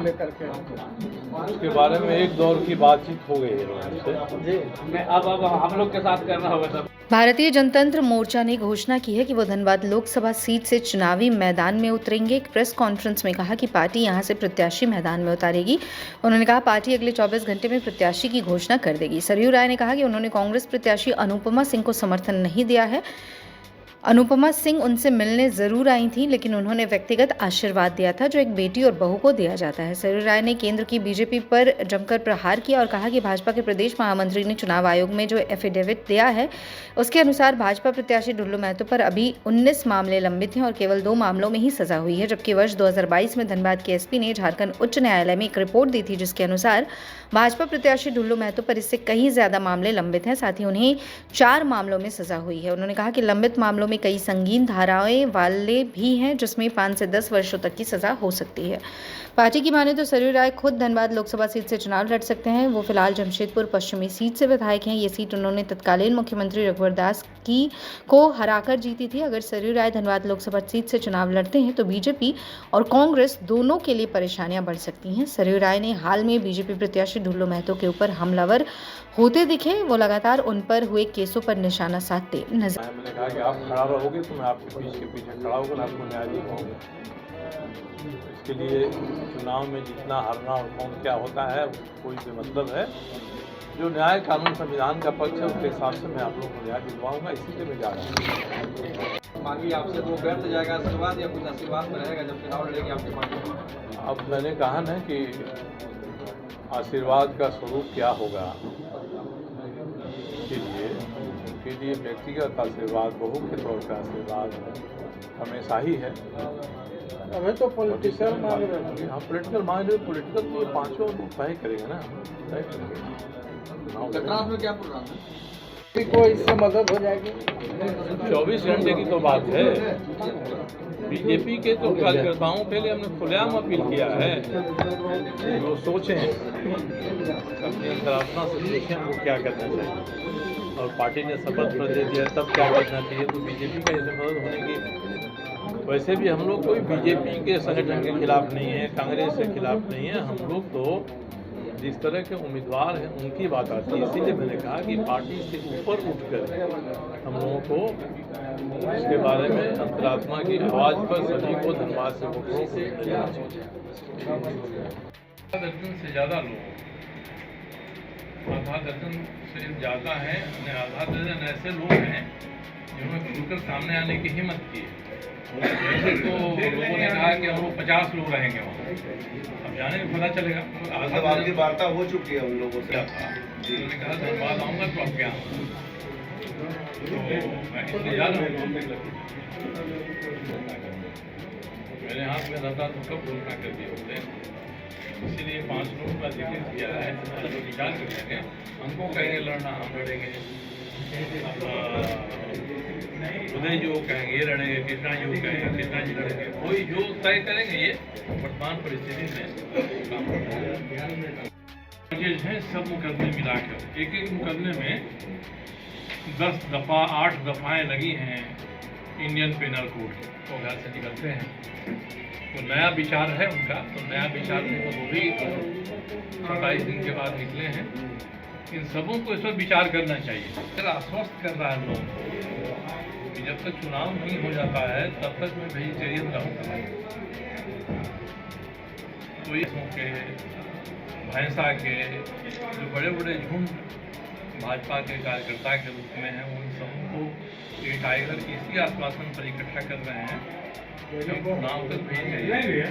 लेकर के उसके बारे में एक दौर की बातचीत हो गई है जी मैं अब हम लोग के साथ करना होगा सब। भारतीय जनतंत्र मोर्चा ने घोषणा की है कि वो धनबाद लोकसभा सीट से चुनावी मैदान में उतरेंगे। एक प्रेस कॉन्फ्रेंस में कहा कि पार्टी यहां से प्रत्याशी मैदान में उतारेगी। उन्होंने कहा पार्टी अगले 24 घंटे में प्रत्याशी की घोषणा कर देगी। सरयू राय ने कहा कि उन्होंने कांग्रेस प्रत्याशी अनुपमा सिंह को समर्थन नहीं दिया है। अनुपमा सिंह उनसे मिलने जरूर आई थी, लेकिन उन्होंने व्यक्तिगत आशीर्वाद दिया था जो एक बेटी और बहू को दिया जाता है। सरयू राय ने केंद्र की बीजेपी पर जमकर प्रहार किया और कहा कि भाजपा के प्रदेश महामंत्री ने चुनाव आयोग में जो एफिडेविट दिया है उसके अनुसार भाजपा प्रत्याशी ढुल्लू महतो पर अभी 19 मामले लंबित हैं और केवल 2 मामलों में ही सजा हुई है, जबकि वर्ष 2022 में धनबाद के एसपी ने झारखंड उच्च न्यायालय में एक रिपोर्ट दी थी जिसके अनुसार भाजपा प्रत्याशी ढुल्लू महतो पर इससे कहीं ज्यादा मामले लंबित हैं। साथ ही उन्हें 4 मामलों में सजा हुई है। उन्होंने कहा कि लंबित मामलों में कई संगीन धाराएं वाले भी हैं जिसमें 5 से 10 वर्षों तक की सजा हो सकती है। पार्टी की माने तो सरयू राय खुद धनबाद लोकसभा सीट से चुनाव लड़ सकते हैं। वो फिलहाल जमशेदपुर पश्चिमी सीट से विधायक हैं। ये सीट उन्होंने तत्कालीन मुख्यमंत्री रघुवर दास को हराकर जीती थी। अगर सरयू राय धनबाद लोकसभा सीट से चुनाव लड़ते हैं तो बीजेपी और कांग्रेस दोनों के लिए परेशानियां बढ़ सकती हैं। सरयू राय ने हाल में बीजेपी प्रत्याशी ढुल्लू महतो के ऊपर हमलावर होते दिखे। वो लगातार उन पर हुए केसों पर निशाना साधते नजर। मैंने कहा कि आप खड़ा रहोगे तो मैं आपके पीछे खड़ा होकर आपको न्याय दिलवाऊंगा। इसके लिए चुनाव में जीतना हारना और कौन क्या होता है कोई बेमतलब है। जो न्याय कानून संविधान का पक्ष है उसके हिसाब से मैं आप लोगों को न्याय दिलवाऊंगा, इसीलिए मैं जा रहा हूँ। मांगी आपसे वो व्यर्थ जाएगा आशीर्वाद या कुछ आशीर्वाद में रहेगा जब चुनाव लड़ेगी आपकी पार्टी? अब मैंने कहा ना कि आशीर्वाद का स्वरूप क्या होगा, उनके लिए व्यक्तिगत आशीर्वाद, बहू के तौर पर आशीर्वाद हमेशा ही है। हमें तो पॉलिटिशियन मांग रहे हैं। हाँ पॉलिटिकल मांग रहे, पॉलिटिकल तो ये पांचों तय करेंगे ना, तय करेंगे। में क्या प्रोग्राम है को इससे मदद हो जाएगी? 24 घंटे की तो बात है। बीजेपी के तो कार्यकर्ताओं के लिए हमने खुलेआम अपील किया है वो सोचें, अपनी अंतरात्मा से देखें हमको क्या करना चाहिए। और पार्टी ने शपथ पर दे दिया तब क्या करना चाहिए। तो बीजेपी का ऐसे मदद होने की, वैसे भी हम लोग कोई बीजेपी के संगठन के खिलाफ नहीं है, कांग्रेस के खिलाफ नहीं है। हम लोग तो जिस तरह के उम्मीदवार हैं उनकी बात आती है। इसीलिए मैंने कहा कि पार्टी से ऊपर उठकर हम लोगों को इसके बारे में अंतरात्मा की आवाज़ पर सभी को धन्यवाद से वोटरों को देना चाहिए। दर्जन से ज़्यादा लोग, आधा दर्जन से ज़्यादा हैं, आधा दर्जन ऐसे लोग हैं जिन्होंने खुलकर सामने आने की हिम्मत की है। वैसे तो लोगों ने कहा कि हम लोग 50 लोग रहेंगे वहाँ, अब जाने में पता चलेगा। आधा आपकी वार्ता हो चुकी है उन लोगों से। उन्होंने कहा धन्यवाद आऊँगा तो आप क्या, तो मैं इसलिए जा रहा हूँ। मेरे हाथ में रहता तो कब घोषणा कर दिए होते। इसीलिए 5 लोगों का जिक्र किया है, विचार करेंगे, हमको कहेंगे लड़ना हम लड़ेंगे, उदय जो कहेंगे ये लड़ेंगे, कृष्णा जो कहेंगे कृष्णा जी लड़ेंगे, कोई जो तय करेंगे ये वर्तमान परिस्थिति में हैं। सब मुकदमे मिलाकर एक मुकदमे में 10 दफ़ा 8 दफ़ाएँ लगी हैं इंडियन पेनल कोड की, तो घर से निकलते हैं तो नया विचार है उनका, तो नया विचार में तो वो भी 27 दिन के बाद निकले हैं। इन सबों को इस पर विचार करना चाहिए। फिर आश्वस्त कर रहा है लोग कि जब तक चुनाव नहीं हो जाता है तब तक मैं वेजिटेरियन रहूँगा। तो इसों के भैंसा के जो बड़े बड़े झुंड भाजपा के कार्यकर्ता के रूप में हैं, उन सबको ये टाइगर इसी आश्वासन पर इकट्ठा कर रहे हैं जब चुनाव तक भेजेंगे।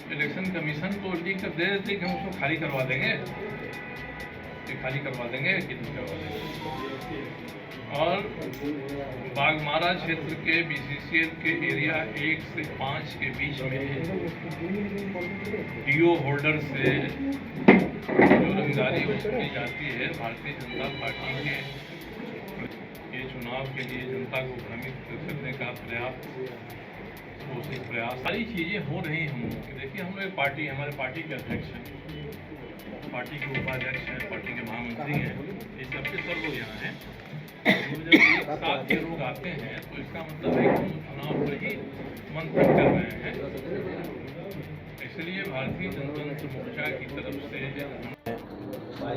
इलेक्शन कमीशन को लिख कर दे देते कि हम उसको खाली करवा देंगे, खाली करवा देंगे कि नहीं करवा देंगे। और बागमारा क्षेत्र के बीसीसीएल के एरिया 1 से 5 के बीच में डीओ होल्डर से जो रंगदारी की जाती है, भारतीय जनता पार्टी के ये चुनाव के लिए जनता को भ्रमित करने का प्रयास सारी चीज़ें हो रही हैं। हम लोग देखिए, हम लोग पार्टी, हमारे पार्टी के अध्यक्ष हैं, पार्टी के उपाध्यक्ष हैं, पार्टी के महामंत्री हैं, ये सबके सब लोग यहाँ हैं। तो जब एक साथ के लोग आते हैं तो इसका मतलब है कि हम चुनाव पर ही आमंत्रण कर रहे हैं। इसलिए भारतीय जनता मोर्चा की तरफ से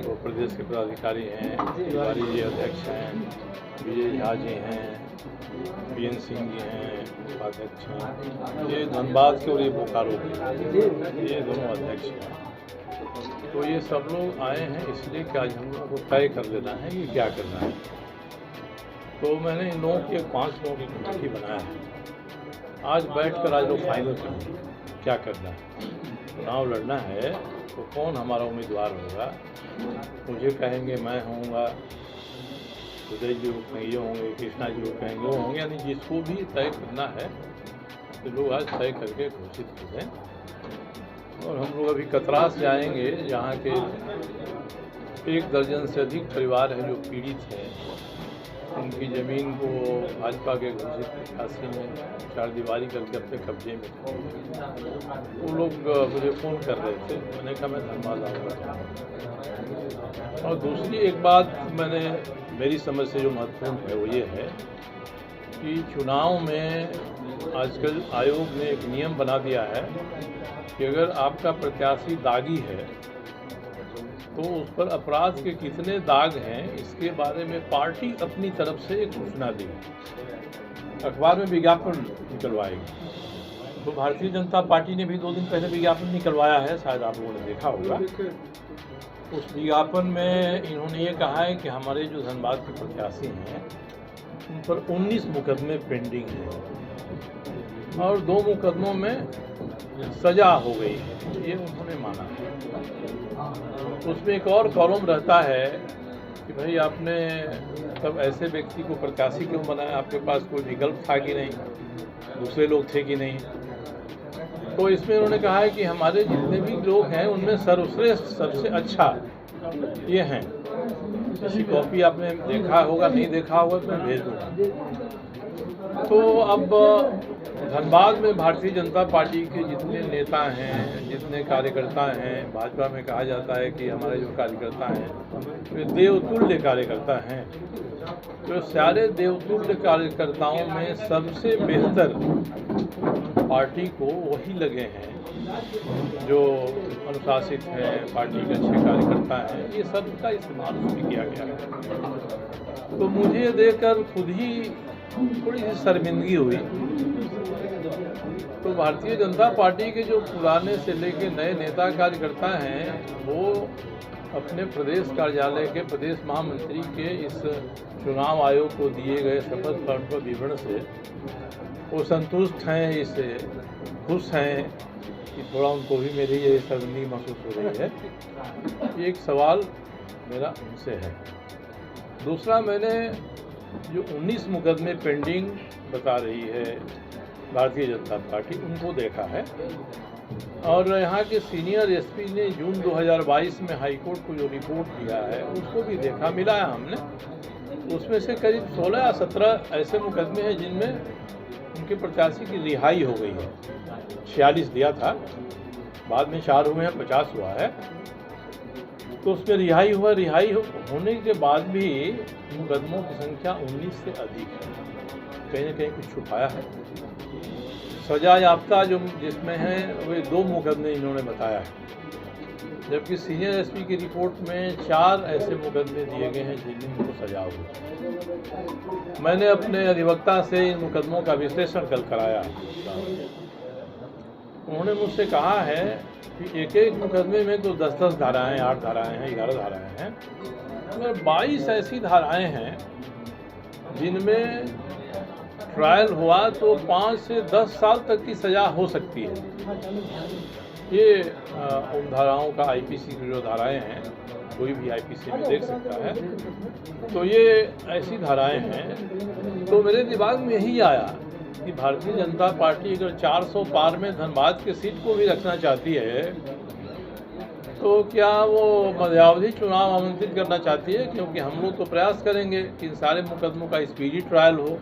वो प्रदेश के पदाधिकारी हैं, तिवारी जी अध्यक्ष हैं, विजय झा जी हैं, बीएन सिंह जी हैं उपाध्यक्ष हैं, ये धनबाद के और ये बोकारो के, ये दोनों अध्यक्ष हैं। तो ये सब लोग आए हैं इसलिए कि आज हम लोगों को तय कर लेना है कि क्या करना है। तो मैंने इन लोगों की 5 लोगों की कमेटी बनाया है। आज बैठकर आज लोग फाइनल करेंगे क्या करना है। चुनाव लड़ना है तो कौन हमारा उम्मीदवार होगा, मुझे कहेंगे मैं होऊंगा, उदय जी ये होंगे, कृष्णा जी कहेंगे वो होंगे, यानी जिसको भी तय करना है तो लोग आज तय करके घोषित कर दें। और हम लोग अभी कतरास जाएंगे जहाँ के 1 दर्जन से अधिक परिवार हैं जो पीड़ित हैं। उनकी ज़मीन को भाजपा के घोषित प्रत्याशी ने 4 दीवारी करके अपने कब्जे में वो लोग मुझे फ़ोन कर रहे थे। मैंने कहा मैं धनबाद आऊँगा। और दूसरी एक बात मेरी समझ से जो महत्वपूर्ण है वो ये है कि चुनाव में आजकल आयोग ने एक नियम बना दिया है कि अगर आपका प्रत्याशी दागी है तो उस पर अपराध के कितने दाग हैं इसके बारे में पार्टी अपनी तरफ से एक सूचना दी, अखबार में विज्ञापन निकलवाएगी। तो भारतीय जनता पार्टी ने भी 2 दिन पहले विज्ञापन निकलवाया है, शायद आप लोगों ने देखा होगा। उस विज्ञापन में इन्होंने ये कहा है कि हमारे जो धनबाद के प्रत्याशी हैं उन पर 19 मुकदमे पेंडिंग हैं और 2 मुकदमों में सजा हो गई है, ये उन्होंने माना है। उसमें एक और कॉलम रहता है कि भाई आपने तब ऐसे व्यक्ति को प्रत्याशी क्यों बनाया, आपके पास कोई विकल्प था कि नहीं, दूसरे लोग थे कि नहीं। तो इसमें उन्होंने कहा है कि हमारे जितने भी लोग हैं उनमें सर्वश्रेष्ठ सबसे अच्छा ये हैं। इसकी कॉपी आपने देखा होगा, नहीं देखा होगा तो मैं भेज दूँगा। तो अब धनबाद में भारतीय जनता पार्टी के जितने नेता हैं, जितने कार्यकर्ता हैं, भाजपा में कहा जाता है कि हमारे जो कार्यकर्ता हैं वे देवतुल्य कार्यकर्ता हैं। तो सारे देवतुल्य कार्यकर्ताओं में सबसे बेहतर पार्टी को वही लगे हैं जो अनुशासित हैं, पार्टी के अच्छे कार्यकर्ता हैं। ये सब का इस्तेमाल उसमें किया गया है। तो मुझे देखकर खुद ही थोड़ी सी शर्मिंदगी हुई। तो भारतीय जनता पार्टी के जो पुराने से लेके नए नेता कार्यकर्ता हैं वो अपने प्रदेश कार्यालय के प्रदेश महामंत्री के इस चुनाव आयोग को दिए गए शपथ पत्र विवरण से वो संतुष्ट हैं, इससे खुश हैं कि थोड़ा उनको भी मेरी ये शर्मिंदगी महसूस हो रही है। एक सवाल मेरा उनसे है। दूसरा, मैंने जो 19 मुकदमे पेंडिंग बता रही है भारतीय जनता पार्टी, उनको देखा है। और यहाँ के सीनियर एसपी ने जून 2022 में हाईकोर्ट को जो रिपोर्ट दिया है उसको भी देखा, मिलाया हमने। उसमें से करीब 16 या 17 ऐसे मुकदमे हैं जिनमें उनके प्रत्याशी की रिहाई हो गई है। 46 दिया था, बाद में 4 हुए हैं, 50 हुआ है। तो उसमें रिहाई होने के बाद भी मुकदमों की संख्या 19 से अधिक है। कहीं ना कहीं कुछ छुपाया है। सजा याफ्ता जो जिसमें है वे 2 मुकदमे इन्होंने बताया है, जबकि सीनियर एसपी की रिपोर्ट में 4 ऐसे मुकदमे दिए गए हैं जिनमें उनको सजा हुई। मैंने अपने अधिवक्ता से इन मुकदमों का विश्लेषण कल कराया। उन्होंने मुझसे कहा है कि एक मुकदमे में तो 10-10 धाराएँ, 8 धाराएँ हैं, 11 धाराएँ हैं, मगर 22 ऐसी धाराएँ हैं जिनमें ट्रायल हुआ तो 5 से 10 साल तक की सज़ा हो सकती है। ये उन धाराओं का आईपीसी की जो धाराएं हैं, कोई भी आईपीसी में देख सकता है। तो ये ऐसी धाराएं हैं। तो मेरे दिमाग में यही आया कि भारतीय जनता पार्टी अगर 400 पार में धनबाद की सीट को भी रखना चाहती है तो क्या वो मध्यावधि चुनाव आमंत्रित करना चाहती है? क्योंकि हम लोग तो प्रयास करेंगे कि इन सारे मुकदमों का स्पीडी ट्रायल हो।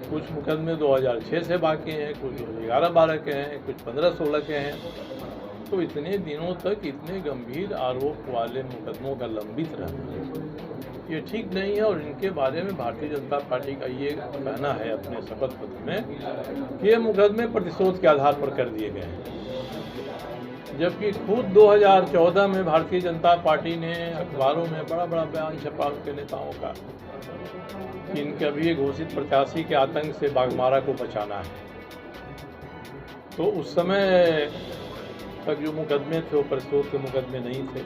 कुछ मुकदमे 2006 से बाकी हैं, कुछ 2011-12 के हैं, कुछ 15-16 के हैं। तो इतने दिनों तक इतने गंभीर आरोप वाले मुकदमों का लंबित रहना ये ठीक नहीं है और इनके बारे में भारतीय जनता पार्टी का ये कहना है अपने शपथ पत्र में कि ये मुकदमे प्रतिशोध के आधार पर कर दिए गए हैं, जबकि खुद 2014 में भारतीय जनता पार्टी ने अखबारों में बड़ा बड़ा बयान छपा उनके नेताओं का कि इनके अभी ये घोषित प्रत्याशी के आतंक से बाघमारा को बचाना है। तो उस समय तक जो मुकदमे थे वो प्रतिशोध के मुकदमे नहीं थे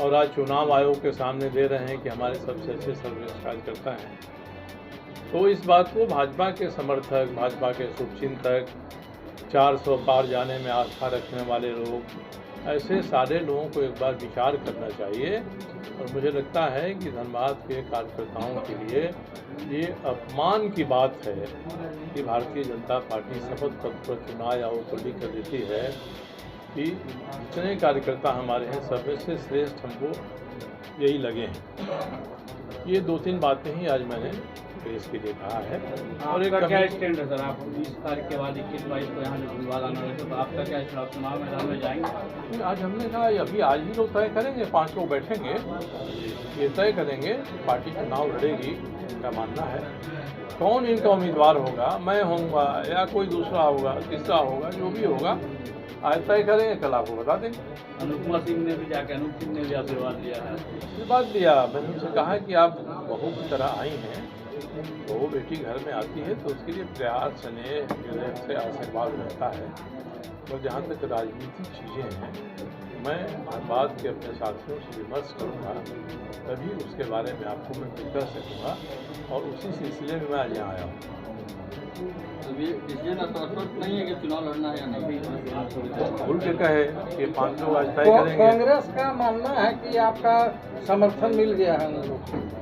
और आज चुनाव आयोग के सामने दे रहे हैं कि हमारे सबसे अच्छे सर्वश्रेष्ठ कार्यकर्ता हैं। तो इस बात को भाजपा के समर्थक, भाजपा के शुभचिंतक, 400 पार जाने में आस्था रखने वाले लोग, ऐसे सारे लोगों को एक बार विचार करना चाहिए। और मुझे लगता है कि धनबाद के कार्यकर्ताओं के लिए ये अपमान की बात है कि भारतीय जनता पार्टी शपथ पत्र पर चुनाव आयोग को लिख कर देती है कि जितने कार्यकर्ता हमारे हैं सब में से श्रेष्ठ हमको यही लगे हैं। ये 2-3 बातें ही आज मैंने प्रेस के लिए कहा है। और एक क्या स्टैंड है सर? आप 20 तारीख के बाद 21-22 को यहाँ धनबाद आना है, तो आपका क्या चुनाव मैदान में जाएंगे? आज हमने कहा अभी आज ही लोग तय करेंगे, 5 लोग बैठेंगे, ये तय करेंगे पार्टी चुनाव लड़ेगी, इनका मानना है। कौन इनका उम्मीदवार होगा, मैं होऊंगा या कोई दूसरा होगा, तीसरा होगा, जो भी होगा आज तय करेंगे, कल आपको बता देंगे। अनुपमा सिंह ने भी जाकर अनुप सिंह ने भी आशीर्वाद दिया है। आशीर्वाद दिया, मैंने उनसे कहा कि आप बहू की तरह आई हैं, बहू बेटी घर में आती है तो उसके लिए प्रयास स्नेह से आशीर्वाद रहता है। और जहाँ तक राजनीतिक चीज़ें हैं, मैं धनबाद के अपने साथियों से विमर्श करूँगा, तभी उसके बारे में आपको मैं फिक्र से दूँगा और उसी सिलसिले में मैं आज यहाँ आया हूँ। डिसीजन स्पष्ट नहीं है कि चुनाव लड़ना है या नहीं, भूल के कहे कि 5 लोग आज तय करेंगे। कांग्रेस का मानना है कि आपका समर्थन मिल गया है उन लोग को।